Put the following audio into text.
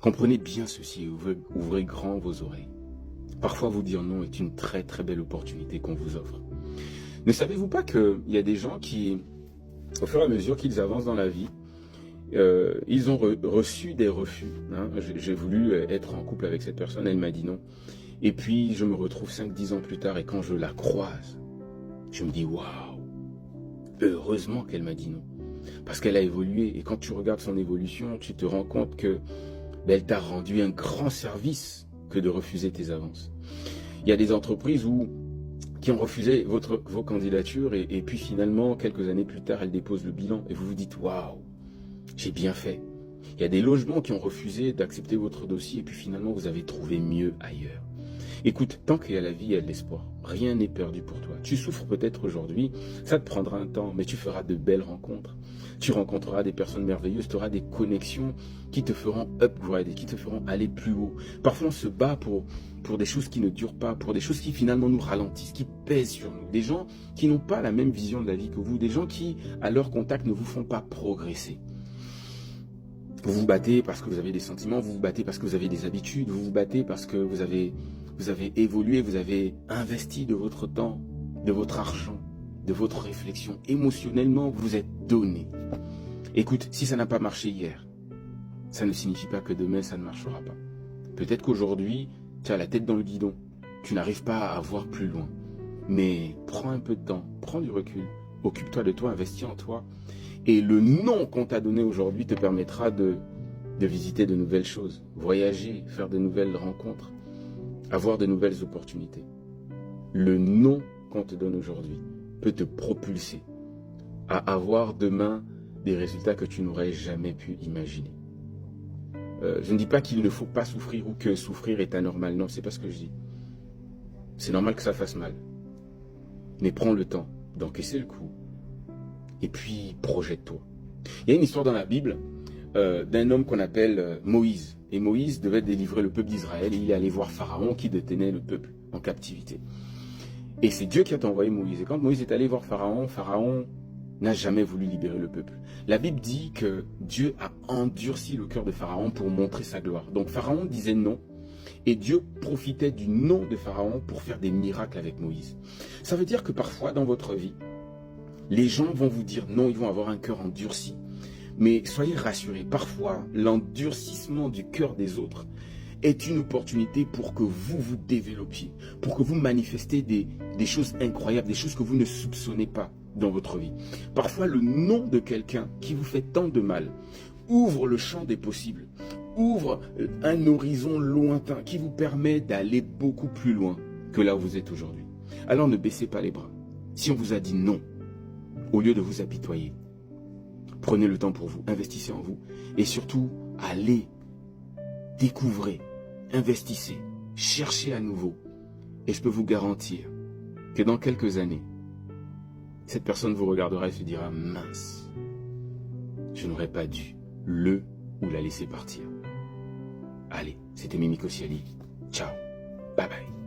Comprenez bien ceci et ouvrez grand vos oreilles. Parfois, vous dire non est une très très belle opportunité qu'on vous offre. Ne savez-vous pas qu'il y a des gens qui, au fur et à mesure qu'ils avancent dans la vie, ils ont reçu des refus. Hein. J'ai voulu être en couple avec cette personne, elle m'a dit non. Et puis, je me retrouve 5-10 ans plus tard et quand je la croise, je me dis waouh, heureusement qu'elle m'a dit non. Parce qu'elle a évolué et quand tu regardes son évolution, tu te rends compte que elle t'a rendu un grand service que de refuser tes avances. Il y a des entreprises qui ont refusé vos candidatures et puis finalement, quelques années plus tard, elles déposent le bilan et vous vous dites waouh, j'ai bien fait. Il y a des logements qui ont refusé d'accepter votre dossier et puis finalement, vous avez trouvé mieux ailleurs. Écoute, tant qu'il y a la vie, il y a de l'espoir. Rien n'est perdu pour toi. Tu souffres peut-être aujourd'hui, ça te prendra un temps, mais tu feras de belles rencontres. Tu rencontreras des personnes merveilleuses, tu auras des connexions qui te feront upgrade et qui te feront aller plus haut. Parfois, on se bat pour des choses qui ne durent pas, pour des choses qui finalement nous ralentissent, qui pèsent sur nous. Des gens qui n'ont pas la même vision de la vie que vous, des gens qui, à leur contact, ne vous font pas progresser. Vous vous battez parce que vous avez des sentiments, vous vous battez parce que vous avez des habitudes, vous vous battez parce que vous avez évolué, vous avez investi de votre temps, de votre argent, de votre réflexion. Émotionnellement, vous êtes donné. Écoute, si ça n'a pas marché hier, ça ne signifie pas que demain, ça ne marchera pas. Peut-être qu'aujourd'hui, tu as la tête dans le guidon, tu n'arrives pas à voir plus loin. Mais prends un peu de temps, prends du recul, occupe-toi de toi, investis en toi. Et le nom qu'on t'a donné aujourd'hui te permettra de visiter de nouvelles choses, voyager, faire de nouvelles rencontres, avoir de nouvelles opportunités. Le nom qu'on te donne aujourd'hui peut te propulser à avoir demain des résultats que tu n'aurais jamais pu imaginer. Je ne dis pas qu'il ne faut pas souffrir ou que souffrir est anormal. Non, c'est pas ce que je dis. C'est normal que ça fasse mal. Mais prends le temps d'encaisser le coup. Et puis, projette-toi. Il y a une histoire dans la Bible d'un homme qu'on appelle Moïse. Et Moïse devait délivrer le peuple d'Israël. Et il est allé voir Pharaon qui détenait le peuple en captivité. Et c'est Dieu qui a envoyé Moïse. Et quand Moïse est allé voir Pharaon, Pharaon n'a jamais voulu libérer le peuple. La Bible dit que Dieu a endurci le cœur de Pharaon pour montrer sa gloire. Donc Pharaon disait non. Et Dieu profitait du non de Pharaon pour faire des miracles avec Moïse. Ça veut dire que parfois dans votre vie, les gens vont vous dire non, ils vont avoir un cœur endurci. Mais soyez rassurés, parfois l'endurcissement du cœur des autres est une opportunité pour que vous vous développiez, pour que vous manifestez des choses incroyables, des choses que vous ne soupçonnez pas dans votre vie. Parfois le non de quelqu'un qui vous fait tant de mal ouvre le champ des possibles, ouvre un horizon lointain qui vous permet d'aller beaucoup plus loin que là où vous êtes aujourd'hui. Alors ne baissez pas les bras. Si on vous a dit non, au lieu de vous apitoyer, prenez le temps pour vous, investissez en vous et surtout, allez, découvrez, investissez, cherchez à nouveau. Et je peux vous garantir que dans quelques années, cette personne vous regardera et se dira « Mince, je n'aurais pas dû le ou la laisser partir. » Allez, c'était Mimi Koscielny. Ciao, bye bye.